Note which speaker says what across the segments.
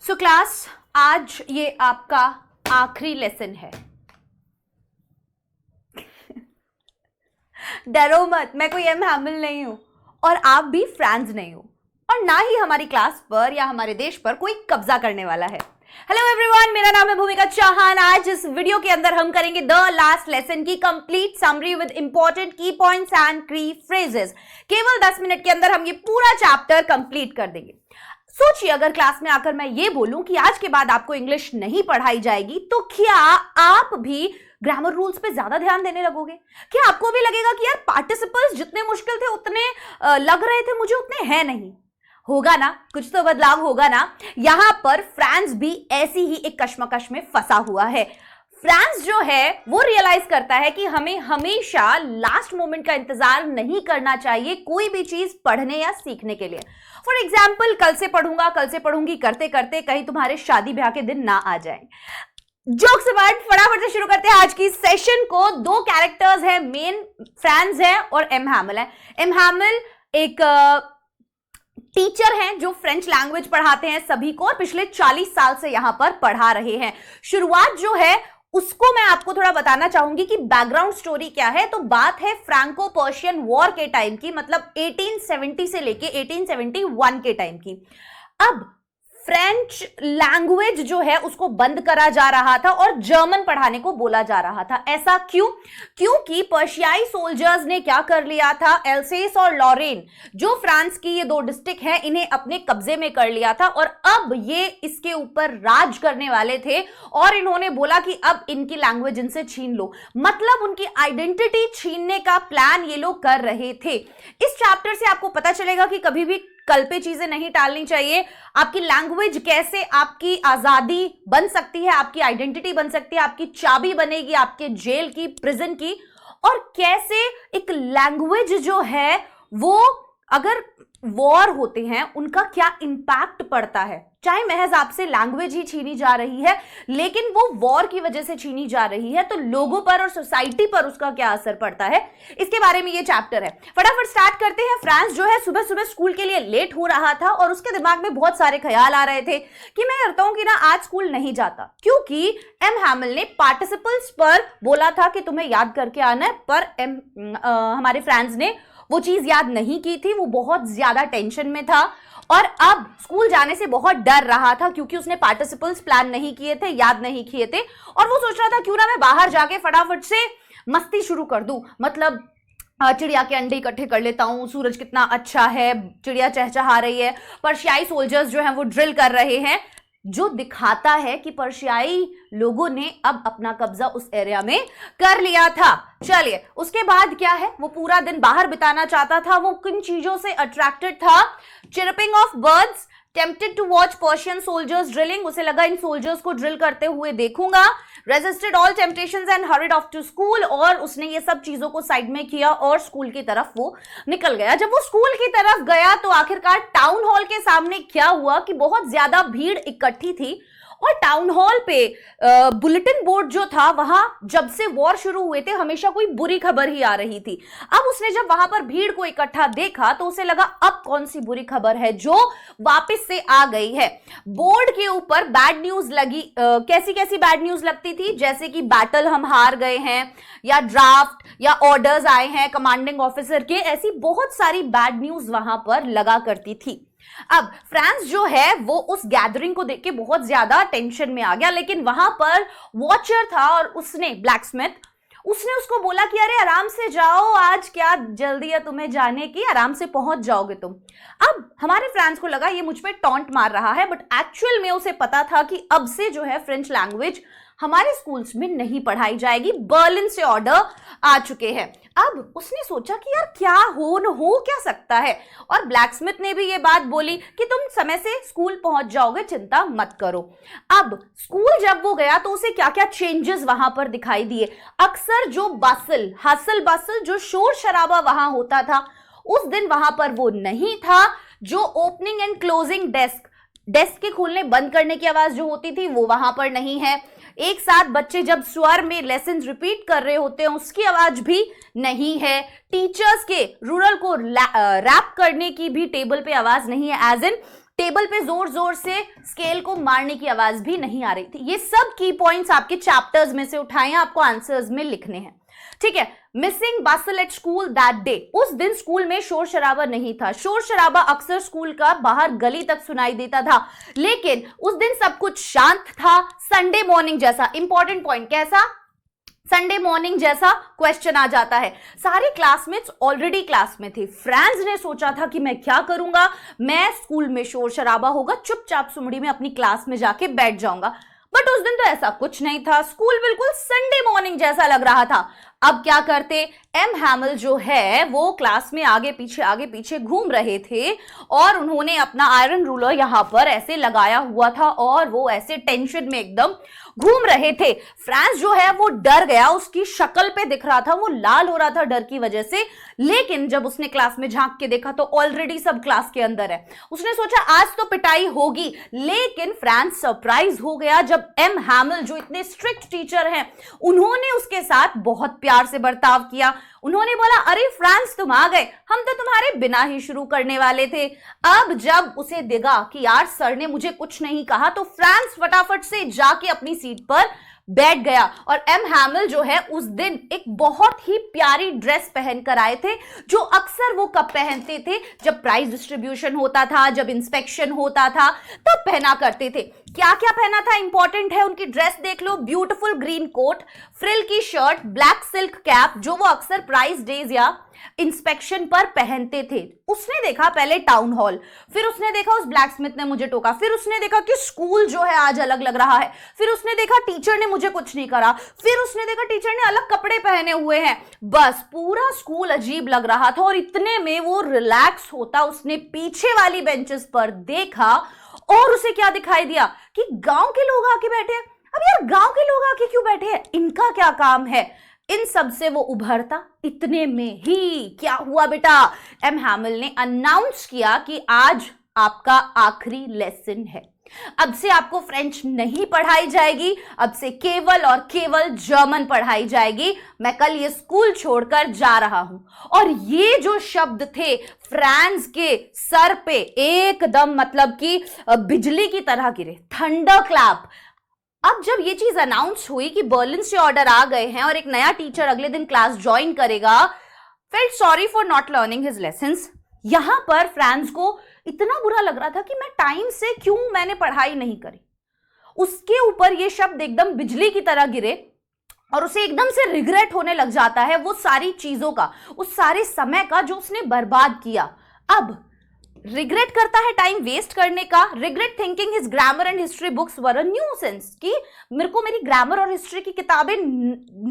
Speaker 1: So class, आज ये आपका आखिरी लेसन है। डरो मत, मैं कोई एम हैमिल नहीं हूं और आप भी फ्रांस नहीं हो, और ना ही हमारी क्लास पर या हमारे देश पर कोई कब्जा करने वाला है। हेलो एवरीवन, मेरा नाम है भूमिका चौहान। आज इस वीडियो के अंदर हम करेंगे द लास्ट लेसन की कंप्लीट समरी विद इंपॉर्टेंट की पॉइंट्स एंड की फ्रेजेस। केवल 10 मिनट के अंदर हम ये पूरा चैप्टर कंप्लीट कर देंगे। सोचिए, अगर क्लास में आकर मैं ये बोलूं कि आज के बाद आपको इंग्लिश नहीं पढ़ाई जाएगी, तो क्या आप भी ग्रामर रूल्स पे ज्यादा ध्यान देने लगोगे? क्या आपको भी लगेगा कि यार पार्टिसिपल्स जितने मुश्किल थे उतने लग रहे थे मुझे, उतने हैं नहीं? होगा ना, कुछ तो बदलाव होगा ना। यहां पर फ्रांस भी ऐसी ही एक कश्मकश में फंसा हुआ है। फ्रांस जो है वो रियलाइज करता है कि हमें हमेशा लास्ट मोमेंट का इंतजार नहीं करना चाहिए कोई भी चीज पढ़ने या सीखने के लिए। फॉर एग्जाम्पल, कल से पढ़ूंगा, कल से पढ़ूंगी करते करते कहीं तुम्हारे शादी ब्याह के दिन ना आ जाए। जोक्स अपार्ट, फटाफट से शुरू करते हैं आज की सेशन को। दो कैरेक्टर्स हैं, मेन फ्रांस है और एम हैमिल है। एम हैमिल एक टीचर हैं जो फ्रेंच लैंग्वेज पढ़ाते हैं सभी को, और पिछले 40 साल से यहां पर पढ़ा रहे हैं। शुरुआत जो है उसको मैं आपको थोड़ा बताना चाहूंगी कि बैकग्राउंड स्टोरी क्या है। तो बात है फ्रैंको पर्शियन वॉर के टाइम की, मतलब 1870 से लेके 1871 के टाइम की। अब फ्रेंच लैंग्वेज जो है उसको बंद करा जा रहा था और जर्मन पढ़ाने को बोला जा रहा था। ऐसा क्यों? क्योंकि पर्शियाई सोल्जर्स ने क्या कर लिया था, एल्सेस और लॉरेन जो फ्रांस की ये दो डिस्ट्रिक्ट हैं, इन्हें अपने कब्जे में कर लिया था, और अब ये इसके ऊपर राज करने वाले थे। और इन्होंने बोला कि अब इनकी लैंग्वेज इनसे छीन लो, मतलब उनकी आइडेंटिटी छीनने का प्लान ये लोग कर रहे थे। इस चैप्टर से आपको पता चलेगा कि कभी भी कल पे चीजें नहीं टालनी चाहिए। आपकी लैंग्वेज कैसे आपकी आजादी बन सकती है, आपकी आइडेंटिटी बन सकती है, आपकी चाबी बनेगी आपके जेल की, प्रिजन की, और कैसे एक लैंग्वेज जो है वो अगर वॉर होते हैं उनका क्या इंपैक्ट पड़ता है। चाहे महज आपसे लैंग्वेज ही छीनी जा रही है, लेकिन वो वॉर की वजह से छीनी जा रही है, तो लोगों पर और सोसाइटी पर उसका क्या असर पड़ता है, इसके बारे में ये चैप्टर है। फटाफट स्टार्ट करते हैं। फ्रांस जो है सुबह सुबह स्कूल के लिए लेट हो रहा था और उसके दिमाग में बहुत सारे ख्याल आ रहे थे कि मैं करता हूं कि ना आज स्कूल नहीं जाता, क्योंकि एम हैमिल ने पार्टिसिपल्स पर बोला था कि तुम्हें याद करके आना है, पर हमारे फ्रांस ने वो चीज याद नहीं की थी। वो बहुत ज्यादा टेंशन में था और अब स्कूल जाने से बहुत डर रहा था, क्योंकि उसने पार्टिसिपल्स प्लान नहीं किए थे, याद नहीं किए थे, और वो सोच रहा था क्यों ना मैं बाहर जाके फटाफट से मस्ती शुरू कर दूं। मतलब चिड़िया के अंडे इकट्ठे कर लेता हूं, सूरज कितना अच्छा है, चिड़िया चहचहा रही है, पर्शियाई सोल्जर्स जो हैं वो ड्रिल कर रहे हैं, जो दिखाता है कि पर्शियाई लोगों ने अब अपना कब्जा उस एरिया में कर लिया था। चलिए, उसके बाद क्या है, वो पूरा दिन बाहर बिताना चाहता था। वो किन चीजों से अट्रैक्टेड था? Chirping of birds, tempted to watch Persian soldiers drilling, उसे लगा इन सोल्जर्स को ड्रिल करते हुए देखूंगा। Resisted all temptations and hurried off to school, और उसने ये सब चीजों को साइड में किया और स्कूल की तरफ वो निकल गया। जब वो स्कूल की तरफ गया तो आखिरकार टाउन हॉल के सामने क्या हुआ कि बहुत ज्यादा भीड़ इकट्ठी थी, और टाउन हॉल पे बुलेटिन बोर्ड जो था, वहां जब से वॉर शुरू हुए थे हमेशा कोई बुरी खबर ही आ रही थी। अब उसने जब वहां पर भीड़ को इकट्ठा देखा तो उसे लगा अब कौन सी बुरी खबर है जो वापस से आ गई है। बोर्ड के ऊपर बैड न्यूज लगी। कैसी कैसी बैड न्यूज लगती थी? जैसे कि बैटल हम हार गए हैं, या ड्राफ्ट या ऑर्डर्स आए हैं कमांडिंग ऑफिसर के, ऐसी बहुत सारी बैड न्यूज वहां पर लगा करती थी। अब फ्रांस जो है वो उस गैदरिंग को देख के बहुत ज्यादा टेंशन में आ गया, लेकिन वहां पर वॉचर था और उसने, ब्लैकस्मिथ, उसने उसको बोला कि अरे आराम से जाओ, आज क्या जल्दी है तुम्हें जाने की, आराम से पहुंच जाओगे तुम। अब हमारे फ्रांस को लगा ये मुझ पे टॉन्ट मार रहा है, बट एक्चुअल में उसे पता था कि अब से जो है फ्रेंच लैंग्वेज हमारे स्कूल्स में नहीं पढ़ाई जाएगी। बर्लिन से ऑर्डर आ चुके हैं। अब उसने सोचा कि यार क्या हो क्या सकता है, और ब्लैकस्मिथ ने भी ये बात बोली कि तुम समय से स्कूल पहुंच जाओगे, चिंता मत करो। अब स्कूल जब वो गया तो उसे क्या क्या चेंजेस वहां पर दिखाई दिए। अक्सर जो हसल बसल जो शोर शराबा वहां होता था, उस दिन वहां पर वो नहीं था। जो ओपनिंग एंड क्लोजिंग डेस्क के खोलने बंद करने की आवाज जो होती थी वो वहां पर नहीं है। एक साथ बच्चे जब स्वर में लेसन रिपीट कर रहे होते हैं उसकी आवाज भी नहीं है। टीचर्स के रूरल को रैप करने की भी टेबल पे आवाज नहीं है, एज इन टेबल पे जोर जोर से स्केल को मारने की आवाज भी नहीं आ रही थी। ये सब की पॉइंट्स आपके चैप्टर्स में से उठाए हैं, आपको आंसर्स में लिखने हैं, ठीक है। Missing bustle at school that day, उस दिन स्कूल में शोर शराबा नहीं था। शोर शराबा अक्सर स्कूल का बाहर गली तक सुनाई देता था, लेकिन उस दिन सब कुछ शांत था, संडे मॉर्निंग जैसा। इंपॉर्टेंट पॉइंट, कैसा? संडे मॉर्निंग जैसा क्वेश्चन आ जाता है। सारे क्लासमेट्स ऑलरेडी क्लास में थे। फ्रांस ने सोचा था कि मैं क्या करूंगा, मैं स्कूल में शोर शराबा होगा, चुपचाप सुमड़ी में अपनी क्लास में जाके बैठ जाऊंगा। बट उस दिन तो ऐसा कुछ नहीं था, स्कूल बिल्कुल संडे मॉर्निंग जैसा लग रहा था। अब क्या करते, एम हैमिल जो है वो क्लास में आगे पीछे घूम रहे थे और उन्होंने अपना आयरन रूलर यहां पर ऐसे लगाया हुआ था और वो ऐसे टेंशन में एकदम घूम रहे थे। फ्रांस जो है वो डर गया, उसकी शक्ल पे दिख रहा था वो लाल हो रहा था डर की वजह से। लेकिन जब उसने क्लास में झांक के देखा तो ऑलरेडी सब क्लास के अंदर है। उसने सोचा आज तो पिटाई होगी, लेकिन फ्रांस सरप्राइज हो गया जब एम हैमिल जो इतने स्ट्रिक्ट टीचर हैं उन्होंने उसके साथ बहुत प्यार से बर्ताव किया। उन्होंने बोला, अरे फ्रांस तुम आ गए, हम तो तुम्हारे बिना ही शुरू करने वाले थे। अब जब उसे दिखा कि यार सर ने मुझे कुछ नहीं कहा, तो फ्रांस फटाफट से जाके अपनी सीट पर बैठ गया। और एम हैमिल जो है उस दिन एक बहुत ही प्यारी ड्रेस पहन कर आए थे, जो अक्सर वो कब पहनते थे, जब प्राइज डिस्ट्रीब्यूशन होता था, जब इंस्पेक्शन होता था, तब पहना करते थे। क्या क्या पहना था, इंपॉर्टेंट है, उनकी ड्रेस देख लो। ब्यूटीफुल ग्रीन कोट, फ्रिल की शर्ट, ब्लैक सिल्क कैप, जो वो अक्सर प्राइज डेज या इंस्पेक्शन पर पहनते थे। उसने देखा पहले टाउन हॉल, फिर उसने देखा उस ब्लैक स्मिथ ने मुझे टोका, फिर उसने देखा कि स्कूल जो है आज अलग लग रहा है, फिर उसने देखा टीचर ने मुझे कुछ नहीं करा, फिर उसने देखा टीचर ने अलग कपड़े पहने हुए हैं। बस पूरा स्कूल अजीब लग रहा था और इतने में वो रिलैक्स होता उसने पीछे वाली बेंचेस पर देखा और उसे क्या दिखाई दिया कि गांव के लोग आके बैठे हैं। अब यार गांव के लोग आके क्यों बैठे हैं, इनका क्या काम है? इन सब से वो उभरता। इतने में ही क्या हुआ बेटा, एम हैमिल ने अनाउंस किया कि आज आपका आखिरी लेसन है। अब से आपको फ्रेंच नहीं पढ़ाई जाएगी, अब से केवल और केवल जर्मन पढ़ाई जाएगी। मैं कल ये स्कूल छोड़कर जा रहा हूं। और ये जो शब्द थे फ्रांस के सर पे एकदम मतलब कि बिजली की तरह गिरे, थंडर क्लैप। अब जब ये चीज अनाउंस हुई कि बर्लिन से ऑर्डर आ गए हैं और एक नया टीचर अगले दिन क्लास ज्वाइन करेगा, felt sorry for not learning his lessons. यहां पर फ्रांस को इतना बुरा लग रहा था कि मैं टाइम से क्यों मैंने पढ़ाई नहीं करी। उसके ऊपर ये शब्द एकदम बिजली की तरह गिरे और उसे एकदम से रिग्रेट होने लग जाता है वो सारी चीजों का, उस सारे समय का जो उसने बर्बाद किया। अब रिग्रेट करता है टाइम वेस्ट करने का। Regret thinking his grammar and history books were a nuisance, कि मेरे को मेरी ग्रामर और हिस्ट्री की किताबें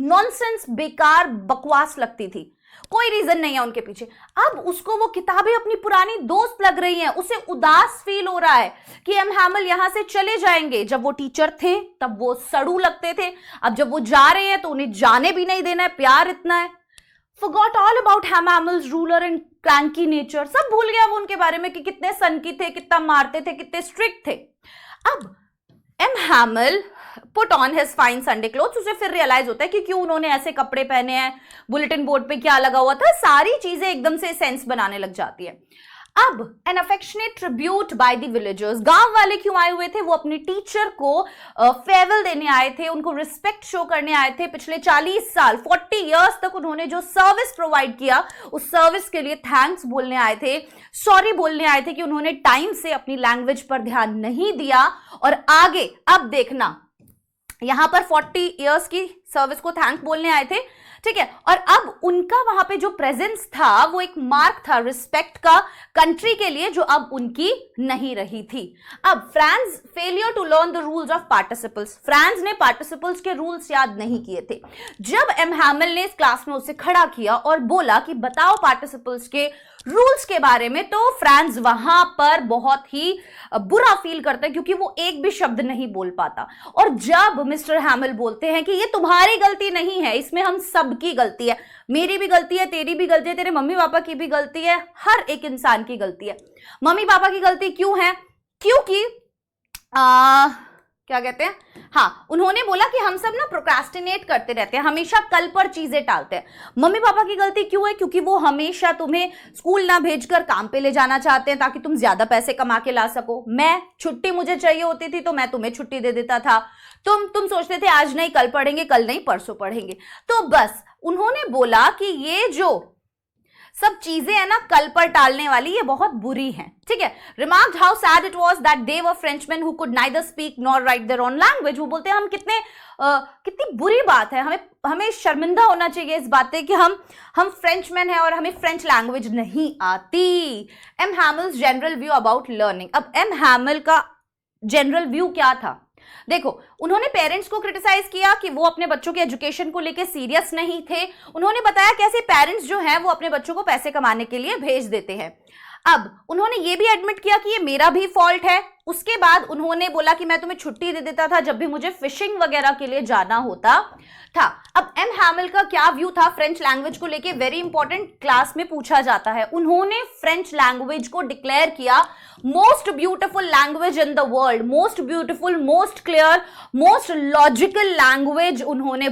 Speaker 1: नॉनसेंस, बेकार, बकवास लगती थी, कोई रीजन नहीं है उनके पीछे। अब उसको वो किताबें अपनी पुरानी दोस्त लग रही हैं, उसे उदास फील हो रहा है कि एम हैमिल यहां से चले जाएंगे। जब वो टीचर थे तब वो सड़ू लगते थे, अब जब वो जा रहे हैं तो उन्हें जाने भी नहीं देना है, प्यार इतना है। Forgot all about Ham Hamill's ruler and cranky nature, सब भूल गया वो उनके बारे में कि कितने सनकी थे, कितना मारते थे, कितने स्ट्रिक्ट थे। अब M Hamel put on his fine Sunday clothes, उसे फिर रियलाइज होता है कि क्यों उन्होंने ऐसे कपड़े पहने हैं, बुलेटिन बोर्ड पे क्या लगा हुआ था, सारी चीजें एकदम से सेंस बनाने लग जाती है। अब an affectionate tribute by the villagers, गांव वाले क्यों आए हुए थे, वो अपने टीचर को फेयरवेल देने आए थे, उनको रिस्पेक्ट शो करने आए थे। पिछले 40 साल 40 इयर्स तक उन्होंने जो सर्विस प्रोवाइड किया उस सर्विस के लिए थैंक्स बोलने आए थे, सॉरी बोलने आए थे कि उन्होंने टाइम से अपनी लैंग्वेज पर ध्यान नहीं दिया। और आगे अब देखना, यहां पर 40 इयर्स की सर्विस को थैंक बोलने आए थे, ठीक है। और अब उनका वहां पे जो प्रेजेंस था वो एक मार्क था रिस्पेक्ट का कंट्री के लिए, जो अब उनकी नहीं रही थी। अब Franz failure to learn the rules of participles, Franz ने पार्टिसिपल्स के रूल्स याद नहीं किए थे। जब एम हैमिल ने इस क्लास में उसे खड़ा किया और बोला कि बताओ पार्टिसिपल्स के रूल्स के बारे में, तो फ्रांस वहां पर बहुत ही बुरा फील करता है क्योंकि वो एक भी शब्द नहीं बोल पाता। और जब मिस्टर हैमिल बोलते हैं कि ये तुम्हारी गलती नहीं है, इसमें हम सबकी गलती है, मेरी भी गलती है, तेरी भी गलती है, तेरे मम्मी पापा की भी गलती है, हर एक इंसान की गलती है। मम्मी पापा की गलती क्यों है? क्योंकि क्या कहते हैं, हाँ, उन्होंने बोला कि हम सब ना प्रोक्रास्टिनेट करते रहते हैं, हमेशा कल पर चीजें टालते हैं। मम्मी पापा की गलती क्यों है? क्योंकि वो हमेशा तुम्हें स्कूल ना भेजकर काम पे ले जाना चाहते हैं ताकि तुम ज्यादा पैसे कमा के ला सको। मैं छुट्टी मुझे चाहिए होती थी तो मैं तुम्हें छुट्टी दे देता था, तुम सोचते थे आज नहीं कल पढ़ेंगे, कल नहीं परसों पढ़ेंगे। तो बस उन्होंने बोला कि ये जो सब चीजें है ना कल पर टालने वाली, ये बहुत बुरी हैं, ठीक है। Remarked how sad it was that they were Frenchmen who could neither speak nor write their own language. वो बोलते हैं हम कितनी बुरी बात है, हमें शर्मिंदा होना चाहिए इस बात पे कि हम फ्रेंचमैन हैं और हमें फ्रेंच लैंग्वेज नहीं आती। M Hamel's general view about learning. अब एम हैमिल का जनरल व्यू क्या था? देखो, उन्होंने पेरेंट्स को क्रिटिसाइज किया कि वो अपने बच्चों के एजुकेशन को लेकर सीरियस नहीं थे। उन्होंने बताया कैसे पेरेंट्स जो हैं वो अपने बच्चों को पैसे कमाने के लिए भेज देते हैं। अब उन्होंने ये भी एडमिट किया कि ये मेरा भी फॉल्ट है। उसके बाद उन्होंने बोला कि मैं तुम्हें छुट्टी दे देता था जब भी मुझे फिशिंग वगैरह के लिए जाना होता था। अब एम हैमिल का क्या व्यू था फ्रेंच लैंग्वेज को लेके? वेरी इंपॉर्टेंट, क्लास में पूछा जाता है। उन्होंने फ्रेंच लैंग्वेज को डिक्लेयर किया most beautiful language in the world, most beautiful, most clear, most logical language उन्होंने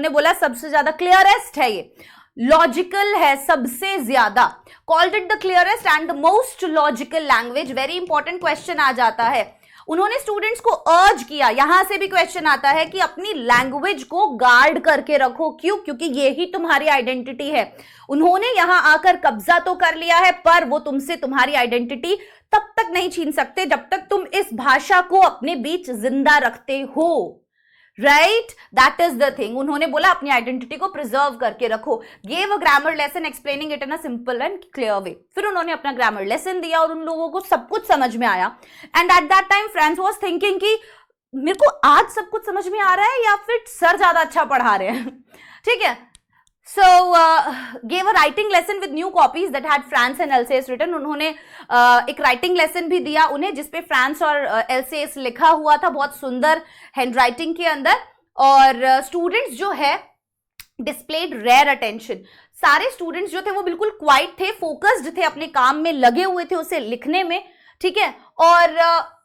Speaker 1: बोला सबसे ज्यादा क्लियरेस्ट है, ये लॉजिकल है सबसे ज्यादा। Called it the clearest and the most logical language. Very important question आ जाता है। उन्होंने स्टूडेंट्स को अर्ज किया, यहां से भी क्वेश्चन आता है कि अपनी लैंग्वेज को गार्ड करके रखो। क्यों? क्योंकि ये ही तुम्हारी आइडेंटिटी है। उन्होंने यहां आकर कब्जा तो कर लिया है पर वो तुमसे तुम्हारी आइडेंटिटी तब तक नहीं छीन सकते जब तक तुम इस भाषा को अपने बीच जिंदा रखते हो। Right, that is the thing. उन्होंने बोला अपनी आइडेंटिटी को प्रिजर्व करके रखो। Give a grammar lesson explaining it in a simple and clear way. फिर उन्होंने अपना ग्रामर लेसन दिया और उन लोगों को सब कुछ समझ में आया। And at that time France was thinking कि मेरे को आज सब कुछ समझ में आ रहा है या फिर सर ज्यादा अच्छा पढ़ा रहे हैं, ठीक है। So gave a writing lesson with new copies that had France and Alsace written. उन्होंने एक writing lesson भी दिया उन्हें जिसपे फ्रांस और एल्सेस लिखा हुआ था बहुत सुंदर हैंडराइटिंग के अंदर। और स्टूडेंट्स जो है displayed rare attention. सारे स्टूडेंट्स जो थे वो बिल्कुल क्वाइट थे, फोकस्ड थे, अपने काम में लगे हुए थे उसे लिखने में, ठीक है। और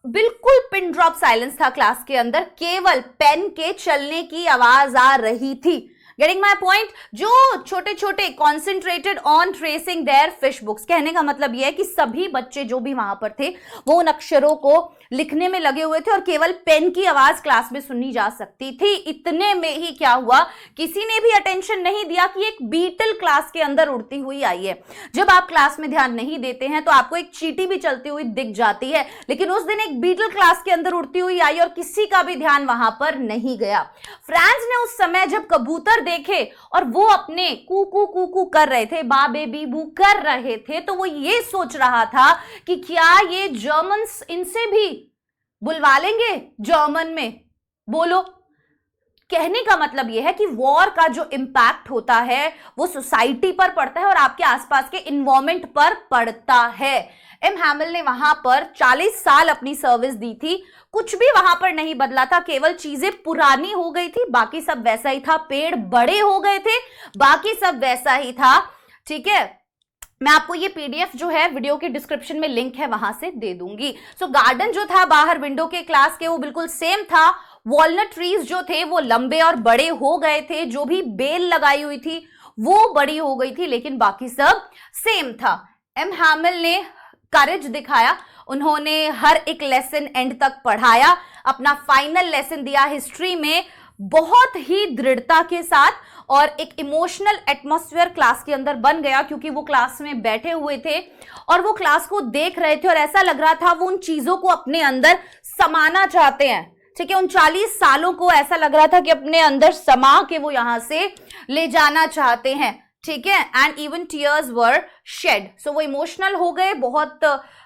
Speaker 1: बिल्कुल पिन ड्रॉप साइलेंस था क्लास के अंदर, केवल पेन के चलने की आवाज आ रही थी। Getting my point? जो छोटे छोटे concentrated on tracing their fish books. कहने का मतलब यह है कि सभी बच्चे जो भी वहां पर थे वो उन अक्षरों को लिखने में लगे हुए थे और केवल पेन की आवाज क्लास में सुनी जा सकती थी। इतने में ही क्या हुआ, किसी ने भी अटेंशन नहीं दिया कि एक बीटल क्लास के अंदर उड़ती हुई आई है। जब आप क्लास में ध्यान नहीं देते हैं तो आपको एक चींटी भी चलती हुई दिख जाती है, लेकिन उस दिन एक बीटल क्लास के अंदर उड़ती हुई आई और किसी का भी ध्यान वहां पर नहीं गया। फ्रांस ने उस समय जब कबूतर देखे और वो अपने कू कू कू कू कर रहे थे, बा बेबी बू कर रहे थे, तो वो ये सोच रहा था कि क्या ये जर्मन्स इनसे भी बुलवा लेंगे जर्मन में। बोलो, कहने का मतलब यह है कि वॉर का जो इंपैक्ट होता है वो सोसाइटी पर पड़ता है और आपके आसपास के इन्वायरमेंट पर पड़ता है। एम हैमिल ने वहां पर 40 साल अपनी सर्विस दी थी, कुछ भी वहां पर नहीं बदला था, केवल चीजें पुरानी हो गई थी, बाकी सब वैसा ही था। पेड़ बड़े हो गए थे, बाकी सब वैसा ही था, ठीक है। मैं आपको ये पीडीएफ जो है वीडियो के डिस्क्रिप्शन में लिंक है वहां से दे दूंगी। सो गार्डन जो था बाहर विंडो के क्लास के वो बिल्कुल सेम था। वॉलनट ट्रीज जो थे वो लंबे और बड़े हो गए थे, जो भी बेल लगाई हुई थी वो बड़ी हो गई थी, लेकिन बाकी सब सेम था। एम हैमिल ने करेज दिखाया, उन्होंने हर एक लेसन एंड तक पढ़ाया, अपना फाइनल लेसन दिया हिस्ट्री में बहुत ही दृढ़ता के साथ, और एक इमोशनल एटमॉस्फेयर क्लास के अंदर बन गया क्योंकि वो क्लास में बैठे हुए थे और वो क्लास को देख रहे थे और ऐसा लग रहा था वो उन चीजों को अपने अंदर समाना चाहते हैं, ठीक है। उन 40 सालों को ऐसा लग रहा था कि अपने अंदर समा के वो यहां से ले जाना चाहते हैं, ठीक है। And even tears were shed. So वो इमोशनल हो गए, बहुत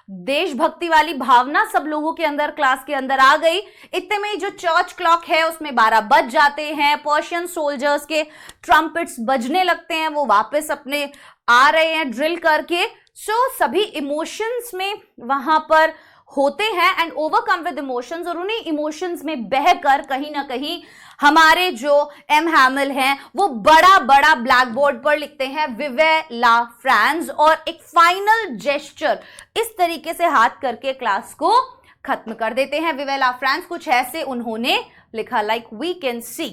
Speaker 1: देशभक्ति वाली भावना सब लोगों के अंदर क्लास के अंदर आ गई। इतने में जो चर्च क्लॉक है उसमें 12 बज जाते हैं, पर्शियन सोल्जर्स के ट्रम्पेट्स बजने लगते हैं, वो वापस अपने आ रहे हैं ड्रिल करके। सो सभी इमोशंस में वहां पर होते हैं एंड ओवरकम विद इमोशंस, और उन्हीं इमोशंस में बहकर कहीं ना कहीं हमारे जो एम हैमिल हैं वो बड़ा बड़ा ब्लैक बोर्ड पर लिखते हैं विवे ला फ्रांस, और एक फाइनल जेस्चर इस तरीके से हाथ करके क्लास को खत्म कर देते हैं। वी विल आवर फ्रेंड्स, कुछ ऐसे उन्होंने लिखा, लाइक वी कैन सी।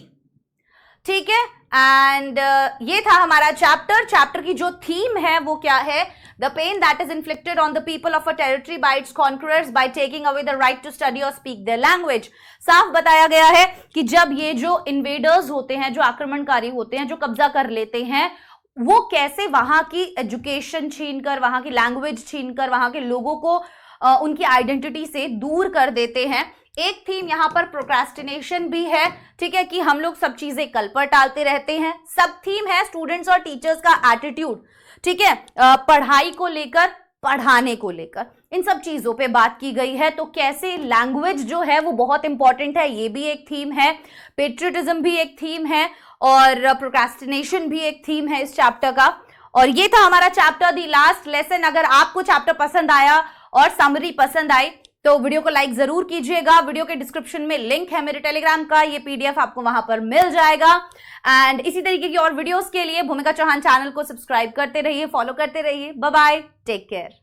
Speaker 1: ठीक है, एंड ये था हमारा चैप्टर की जो थीम है वो क्या है? The pain that is inflicted on the people of a territory by its conquerors by taking away the right to study और स्पीक देयर लैंग्वेज। साफ बताया गया है कि जब ये जो इन्वेडर्स होते हैं, जो आक्रमणकारी होते हैं, जो कब्जा कर लेते हैं, वो कैसे वहां की एजुकेशन छीनकर, वहां की लैंग्वेज छीनकर, वहां के लोगों को उनकी आइडेंटिटी से दूर कर देते हैं। एक थीम यहां पर प्रोक्रेस्टिनेशन भी है, ठीक है, कि हम लोग सब चीजें कल पर टालते रहते हैं। सब थीम है स्टूडेंट्स और टीचर्स का एटीट्यूड, ठीक है, पढ़ाई को लेकर, पढ़ाने को लेकर, इन सब चीजों पे बात की गई है। तो कैसे लैंग्वेज जो है वो बहुत इंपॉर्टेंट है, ये भी एक थीम है। पेट्रियटिज्म भी एक थीम है और प्रोक्रेस्टिनेशन भी एक थीम है इस चैप्टर का। और ये था हमारा चैप्टर दी लास्ट लेसन। अगर आपको चैप्टर पसंद आया और समरी पसंद आई तो वीडियो को लाइक जरूर कीजिएगा। वीडियो के डिस्क्रिप्शन में लिंक है मेरे टेलीग्राम का, ये पीडीएफ आपको वहां पर मिल जाएगा। एंड इसी तरीके की और वीडियोस के लिए भूमिका चौहान चैनल को सब्सक्राइब करते रहिए, फॉलो करते रहिए। Bye bye, take care.